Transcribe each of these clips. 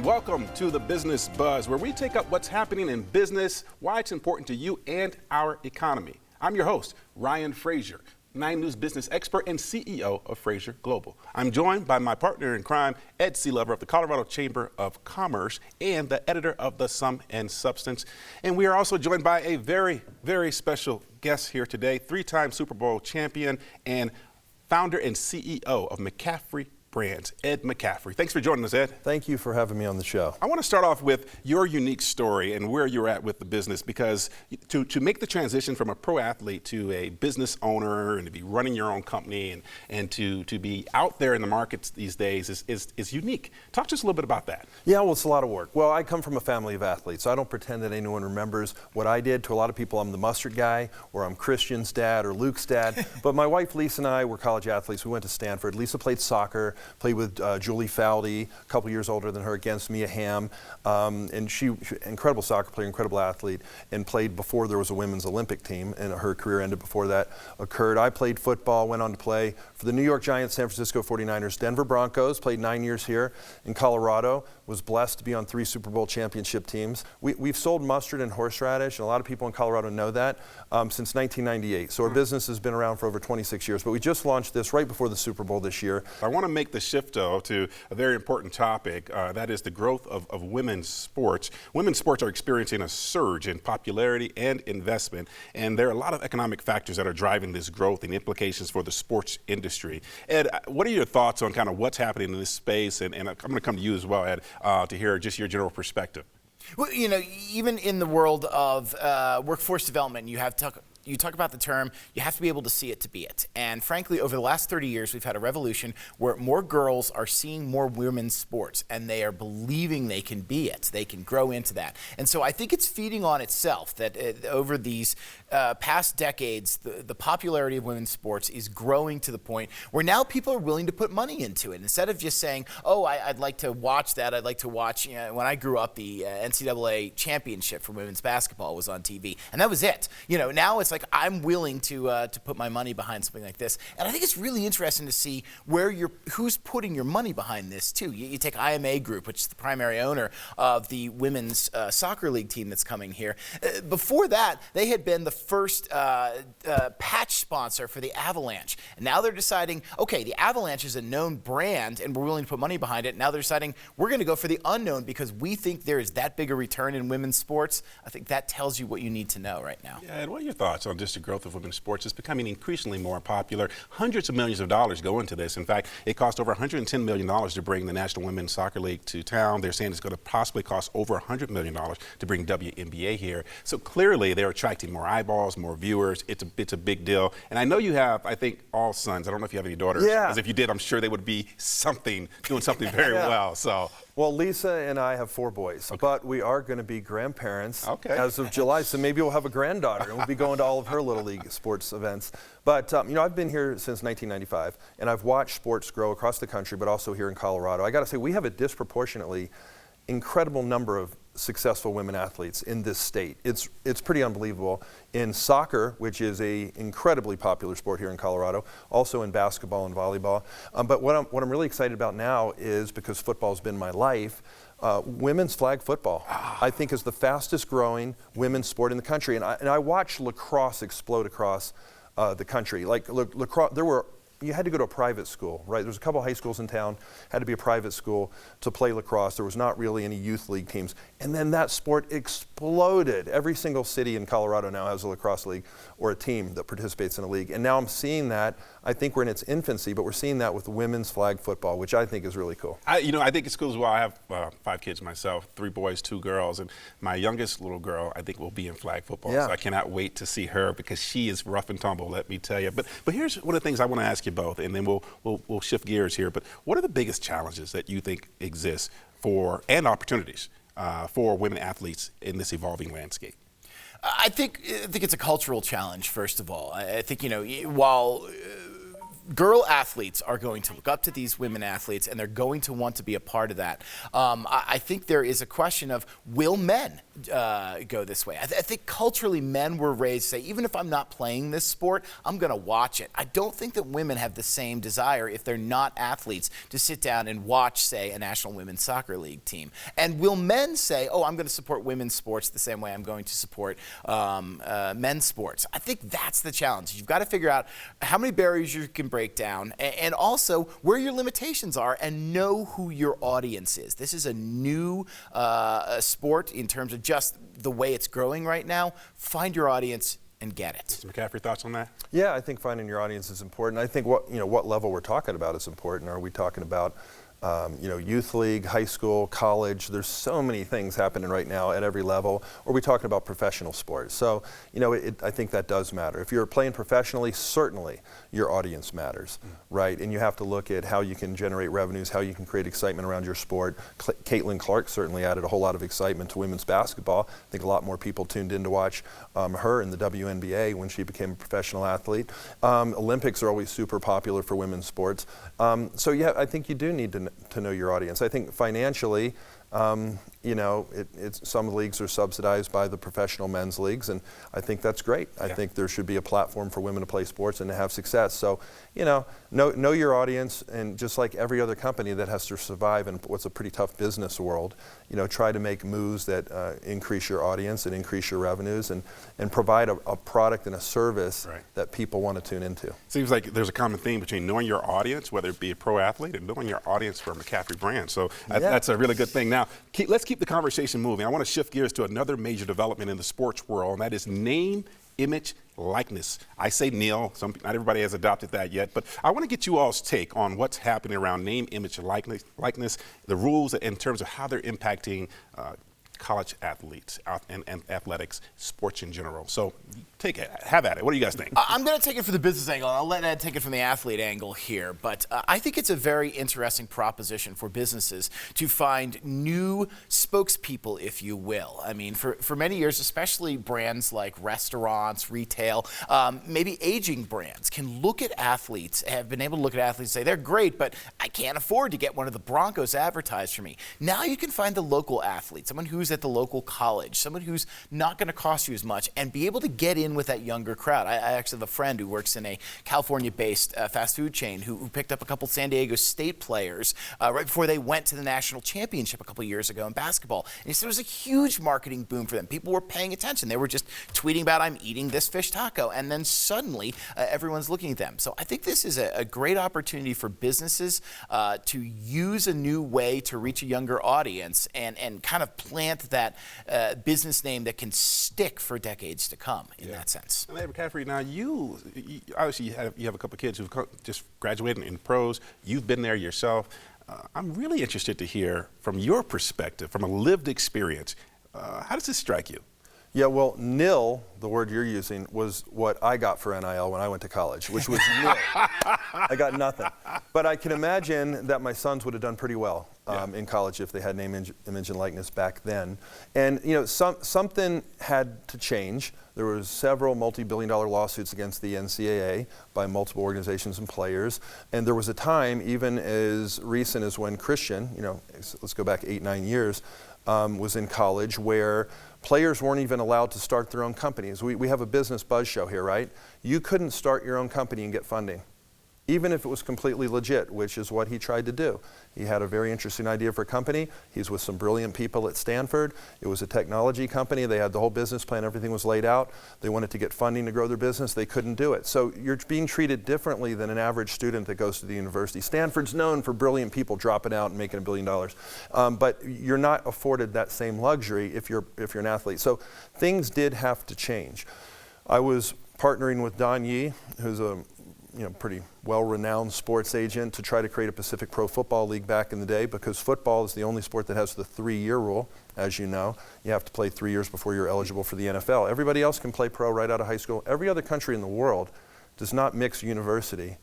and welcome to the Business Buzz, where we take up what's happening in business, why it's important to you and our economy. I'm your host, Ryan Frazier, 9 News business expert and CEO of Frazier Global. I'm joined by my partner in crime, Ed Sealover of the Colorado Chamber of Commerce and the editor of The Sum and Substance. And we are also joined by a very, very special guest here today, 3-time Super Bowl champion and founder and CEO of McCaffrey Brands, Ed McCaffrey. Thanks for joining us, Ed. Thank you for having me on the show. I want to start off with your unique story and where you're at with the business, because to make the transition from a pro athlete to a business owner and to be running your own company and to be out there in the markets these days is unique. Talk to us a little bit about that. Yeah, well, it's a lot of work. Well, I come from a family of athletes, so I don't pretend that anyone remembers what I did. To a lot of people, I'm the mustard guy, or I'm Christian's dad, or Luke's dad. But my wife, Lisa, and I were college athletes. We went to Stanford. Lisa played soccer, played with Julie Faldy, a couple years older than her, against Mia Hamm. And she incredible soccer player, incredible athlete, and played before there was a women's Olympic team, and her career ended before that occurred. I played football, went on to play for the New York Giants, San Francisco 49ers, Denver Broncos, played 9 years here in Colorado, was blessed to be on 3 Super Bowl championship teams. We've sold mustard and horseradish, and a lot of people in Colorado know that, since 1998. So our business has been around for over 26 years, but we just launched this right before the Super Bowl this year. I want to make the shift, though, to a very important topic, that is the growth of women's sports. Women's sports are experiencing a surge in popularity and investment, and there are a lot of economic factors that are driving this growth and implications for the sports industry. Ed, what are your thoughts on kind of what's happening in this space? And I'm going to come to you as well, Ed, to hear just your general perspective. Well, you know, even in the world of workforce development, you talk about the term, you have to be able to see it to be it. And frankly, over the last 30 years, we've had a revolution where more girls are seeing more women's sports, and they are believing they can be it. They can grow into that. And so I think it's feeding on itself that over these past decades, the popularity of women's sports is growing to the point where now people are willing to put money into it. Instead of just saying, oh, I'd like to watch that. I'd like to watch, you know, when I grew up, the NCAA championship for women's basketball was on TV. And that was it. You know, now it's like I'm willing to put my money behind something like this, and I think it's really interesting to see who's putting your money behind this too. You take IMA Group, which is the primary owner of the women's soccer league team that's coming here. Before that, they had been the first patch sponsor for the Avalanche, and now they're deciding, okay, the Avalanche is a known brand, and we're willing to put money behind it. Now they're deciding we're going to go for the unknown because we think there is that big a return in women's sports. I think that tells you what you need to know right now. Yeah, and what are your thoughts on just the growth of women's sports? It's becoming increasingly more popular. Hundreds of millions of dollars go into this. In fact, it cost over $110 million to bring the National Women's Soccer League to town. They're saying it's going to possibly cost over $100 million to bring WNBA here. So clearly they're attracting more eyeballs, more viewers. It's a big deal. And I know you have, I think, all sons. I don't know if you have any daughters. Yeah. Because if you did, I'm sure they would be doing something very well. So. Well, Lisa and I have 4 boys, okay, but we are going to be grandparents as of July, so maybe we'll have a granddaughter, and we'll be going to all of her Little League sports events. But, you know, I've been here since 1995, and I've watched sports grow across the country, but also here in Colorado. I got to say, we have a disproportionately incredible number of successful women athletes in this state. It's pretty unbelievable. In soccer, which is a incredibly popular sport here in Colorado, also in basketball and volleyball. But what I'm really excited about now is, because football's been my life, women's flag football, I think, is the fastest growing women's sport in the country. And I watch lacrosse explode across the country. Like lacrosse, you had to go to a private school, right? There's a couple of high schools in town, had to be a private school to play lacrosse. There was not really any youth league teams. And then that sport exploded. Every single city in Colorado now has a lacrosse league or a team that participates in a league. And now I'm seeing that. I think we're in its infancy, but we're seeing that with women's flag football, which I think is really cool. I think it's cool as well. I have 5 kids myself, 3 boys, 2 girls, and my youngest little girl, I think, will be in flag football. Yeah. So I cannot wait to see her, because she is rough and tumble, let me tell you. But here's one of the things I want to ask you both, and then we'll shift gears here. But what are the biggest challenges that you think exist and opportunities for women athletes in this evolving landscape? I think it's a cultural challenge, first of all. I think, you know, while girl athletes are going to look up to these women athletes, and they're going to want to be a part of that. I think there is a question of, will men go this way. I think culturally men were raised to say, even if I'm not playing this sport, I'm going to watch it. I don't think that women have the same desire, if they're not athletes, to sit down and watch, say, a National Women's Soccer League team. And will men say, oh, I'm going to support women's sports the same way I'm going to support men's sports? I think that's the challenge. You've got to figure out how many barriers you can break down, and also where your limitations are, and know who your audience is. This is a new sport in terms of just the way it's growing right now. Find your audience and get it. Mr. McCaffrey, thoughts on that? Yeah, I think finding your audience is important. I think what level we're talking about is important. Are we talking about youth league, high school, college? There's so many things happening right now at every level. Or are we talking about professional sports? So, I think that does matter. If you're playing professionally, certainly your audience matters, right? And you have to look at how you can generate revenues, how you can create excitement around your sport. Caitlin Clark certainly added a whole lot of excitement to women's basketball. I think a lot more people tuned in to watch her in the WNBA when she became a professional athlete. Olympics are always super popular for women's sports. So yeah, I think you do need to know your audience. I think financially, some leagues are subsidized by the professional men's leagues, and I think that's great. I think there should be a platform for women to play sports and to have success. So, know your audience, and just like every other company that has to survive in what's a pretty tough business world, try to make moves that increase your audience and increase your revenues, and provide a product and a service that people want to tune into. Seems like there's a common theme between knowing your audience, whether it be a pro athlete, and knowing your audience for a McCaffrey brand. So that's a really good thing. Now, let's keep the conversation moving. I want to shift gears to another major development in the sports world, and that is name, image, likeness. I say NIL. Not everybody has adopted that yet, but I want to get you all's take on what's happening around name, image, and likeness, the rules in terms of how they're impacting college athletes and athletics, sports in general. So have at it. What do you guys think? I'm going to take it from the business angle. I'll let Ed take it from the athlete angle here. But I think it's a very interesting proposition for businesses to find new spokespeople, if you will. I mean, for many years, especially brands like restaurants, retail, maybe aging brands can look at athletes, have been able to look at athletes and say, they're great, but I can't afford to get one of the Broncos advertised for me. Now you can find the local athlete, someone who's at the local college, someone who's not going to cost you as much, and be able to get in with that younger crowd. I actually have a friend who works in a California-based fast food chain who picked up a couple San Diego State players right before they went to the national championship a couple years ago in basketball. And he said it was a huge marketing boom for them. People were paying attention. They were just tweeting about, I'm eating this fish taco, and then suddenly everyone's looking at them. So I think this is a great opportunity for businesses to use a new way to reach a younger audience and kind of plant that business name that can stick for decades to come in that sense. And McCaffrey, now you obviously you have a couple of kids who've just graduated in pros. You've been there yourself. I'm really interested to hear from your perspective, from a lived experience. How does this strike you? Yeah, well, NIL, the word you're using, was what I got for NIL when I went to college, which was nil. I got nothing. But I can imagine that my sons would have done pretty well in college if they had name, image, and likeness back then. And something had to change. There was several multi-billion-dollar lawsuits against the NCAA by multiple organizations and players. And there was a time, even as recent as when Christian, let's go back 8-9 years, was in college, where players weren't even allowed to start their own companies. We have a business buzz show here, right? You couldn't start your own company and get funding, even if it was completely legit, which is what he tried to do. He had a very interesting idea for a company. He's with some brilliant people at Stanford. It was a technology company. They had the whole business plan. Everything was laid out. They wanted to get funding to grow their business. They couldn't do it. So you're being treated differently than an average student that goes to the university. Stanford's known for brilliant people dropping out and making $1 billion. But you're not afforded that same luxury if you're an athlete. So things did have to change. I was partnering with Don Yee, who's a pretty well-renowned sports agent, to try to create a Pacific Pro Football League back in the day, because football is the only sport that has the 3-year rule. As you know, you have to play 3 years before you're eligible for the NFL. Everybody else can play pro right out of high school. Every other country in the world does not mix university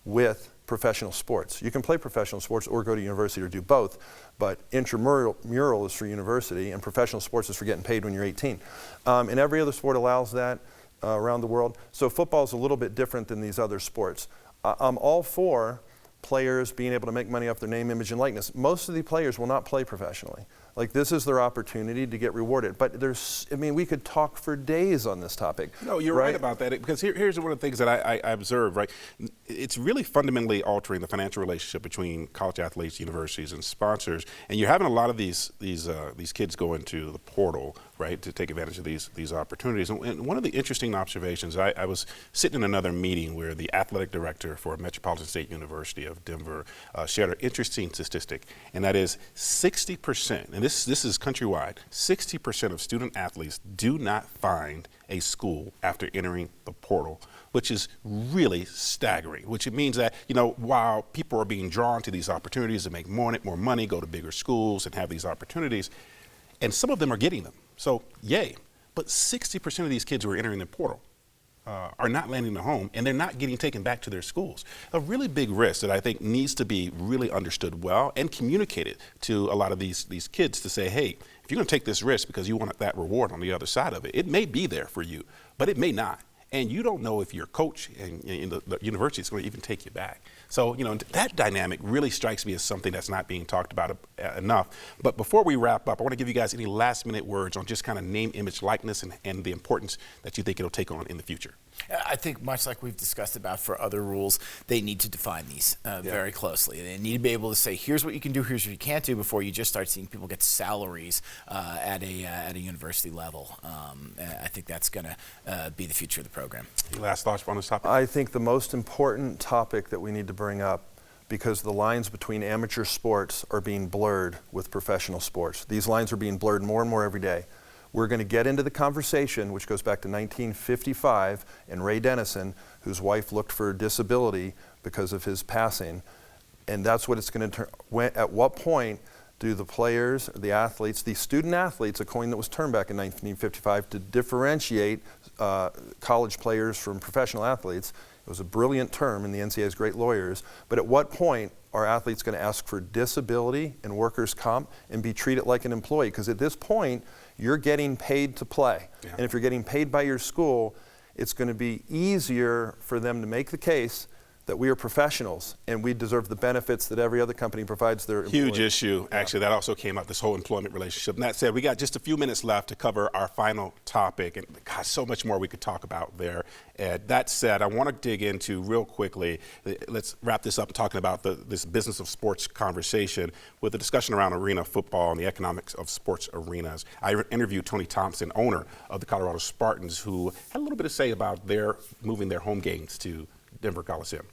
with professional sports. You can play professional sports or go to university or do both, but intramural is for university and professional sports is for getting paid when you're 18. And every other sport allows that around the world. So football is a little bit different than these other sports. I'm all for players being able to make money off their name, image, and likeness. Most of the players will not play professionally. Like, this is their opportunity to get rewarded. But we could talk for days on this topic. No, you're right about that, because here's one of the things that I observe, right? It's really fundamentally altering the financial relationship between college athletes, universities, and sponsors. And you're having a lot of these kids go into the portal, right, to take advantage of these opportunities. And one of the interesting observations, I was sitting in another meeting where the athletic director for Metropolitan State University of Denver shared an interesting statistic, and that is 60%, and this is countrywide, 60% of student athletes do not find a school after entering the portal, which is really staggering, which it means that, while people are being drawn to these opportunities to make more money, go to bigger schools and have these opportunities, and some of them are getting them. So, yay. But 60% of these kids who are entering the portal are not landing a home, and they're not getting taken back to their schools. A really big risk that I think needs to be really understood well and communicated to a lot of these kids to say, hey, if you're going to take this risk because you want that reward on the other side of it, it may be there for you, but it may not. And you don't know if your coach in the university is going to even take you back. So, that dynamic really strikes me as something that's not being talked about enough. But before we wrap up, I want to give you guys any last minute words on just kind of name, image, likeness, and the importance that you think it'll take on in the future. I think much like we've discussed about for other rules, they need to define these very closely. They need to be able to say, here's what you can do, here's what you can't do, before you just start seeing people get salaries at a university level. I think that's going to be the future of the program. Any last thoughts on this topic? I think the most important topic that we need to bring up, because the lines between amateur sports are being blurred with professional sports. These lines are being blurred more and more every day. We're going to get into the conversation, which goes back to 1955, and Ray Dennison, whose wife looked for disability because of his passing. And that's what it's going to turn. At what point do the players, the athletes, the student athletes, a coin that was turned back in 1955 to differentiate college players from professional athletes? It was a brilliant term, and the NCAA's great lawyers. But at what point are athletes going to ask for disability and workers' comp and be treated like an employee? Because at this point, you're getting paid to play. Yeah. And if you're getting paid by your school, it's going to be easier for them to make the case that we are professionals and we deserve the benefits that every other company provides their employees. Huge issue. Yeah. Actually, that also came up, this whole employment relationship. And that said, we got just a few minutes left to cover our final topic. And gosh, so much more we could talk about there. That said, I want to dig into real quickly, let's wrap this up talking about this business of sports conversation with a discussion around arena football and the economics of sports arenas. I interviewed Tony Thompson, owner of the Colorado Spartans, who had a little bit to say about moving their home games to Denver Coliseum.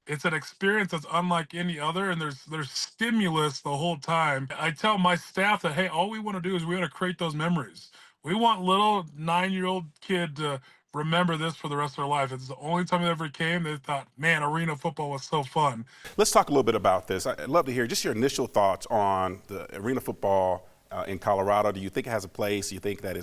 It's an experience that's unlike any other, and there's stimulus the whole time. I tell my staff that, hey, all we want to do is we want to create those memories. We want little 9-year-old kid to remember this for the rest of their life. It's the only time they ever came, they thought, man, arena football was so fun. Let's talk a little bit about this. I'd love to hear just your initial thoughts on the arena football in Colorado. Do you think it has a place? Do you think that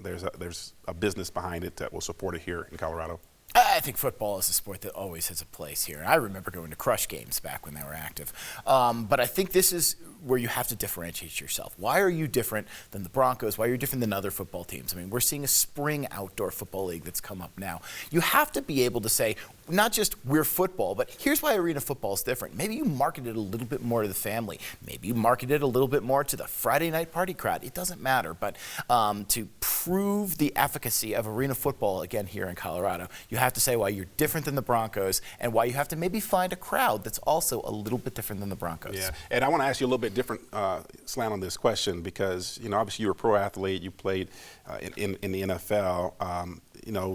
there's a business behind it that will support it here in Colorado? I think football is a sport that always has a place here. And I remember going to Crush games back when they were active. But I think this is where you have to differentiate yourself. Why are you different than the Broncos? Why are you different than other football teams? I mean, we're seeing a spring outdoor football league that's come up now. You have to be able to say, not just we're football, but here's why arena football is different. Maybe you market it a little bit more to the family. Maybe you market it a little bit more to the Friday night party crowd. It doesn't matter. But to prove the efficacy of arena football, again, here in Colorado, you have to say why you're different than the Broncos and why you have to maybe find a crowd that's also a little bit different than the Broncos. Yeah, and I want to ask you a little bit different slant on this question because, obviously you're a pro athlete, you played in the NFL.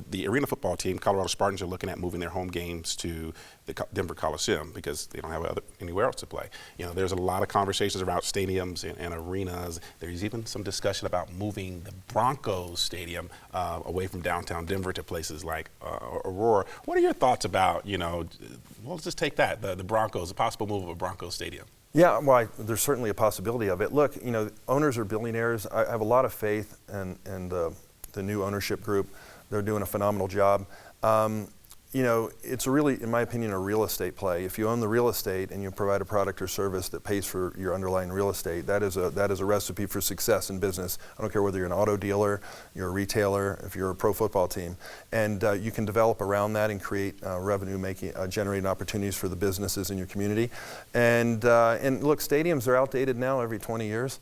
The arena football team, Colorado Spartans, are looking at moving their home games to the Denver Coliseum because they don't have anywhere else to play. There's a lot of conversations about stadiums and arenas. There's even some discussion about moving the Broncos stadium away from downtown Denver to places like Aurora. What are your thoughts about, let's just take that, the Broncos, the possible move of a Broncos stadium? Yeah, well, there's certainly a possibility of it. Look, owners are billionaires. I have a lot of faith in the new ownership group. They're doing a phenomenal job. you know, it's really, in my opinion, a real estate play. If you own the real estate and you provide a product or service that pays for your underlying real estate, that is a recipe for success in business. I don't care whether you're an auto dealer, you're a retailer, if you're a pro football team. And you can develop around that and create revenue generating opportunities for the businesses in your community. And look, stadiums are outdated now every 20 years.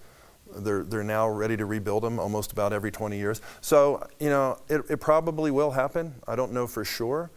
They're now ready to rebuild them almost about every 20 years. So, you know, it probably will happen. I don't know for sure,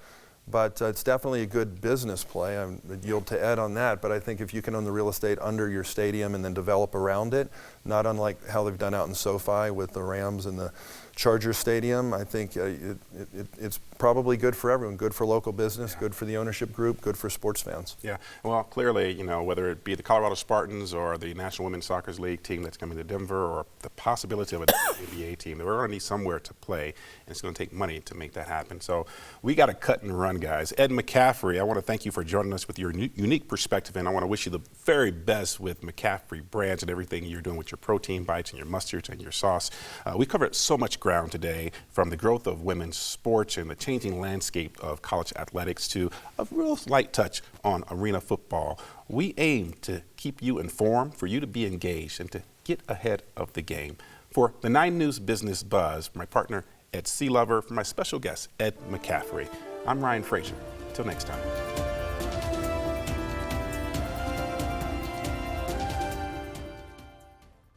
but it's definitely a good business play. I yield to Ed on that, but I think if you can own the real estate under your stadium and then develop around it, not unlike how they've done out in SoFi with the Rams and the Chargers Stadium, I think it's probably good for everyone, good for local business, good for the ownership group, good for sports fans. Yeah, well, clearly, you know, whether it be the Colorado Spartans or the National Women's Soccer League team that's coming to Denver, or the possibility of an NBA team, we're going to need somewhere to play, and it's going to take money to make that happen. So we got to cut and run, guys. Ed McCaffrey, I want to thank you for joining us with your unique perspective, and I want to wish you the very best with McCaffrey brands and everything you're doing with your protein bites and your mustards and your sauce. We covered so much ground today, from the growth of women's sports and the changing landscape of college athletics to a real light touch on arena football. We aim to keep you informed, for you to be engaged, and to get ahead of the game. For the 9 News Business Buzz, my partner Ed Sealover, for my special guest Ed McCaffrey, I'm Ryan Frazier. Until next time.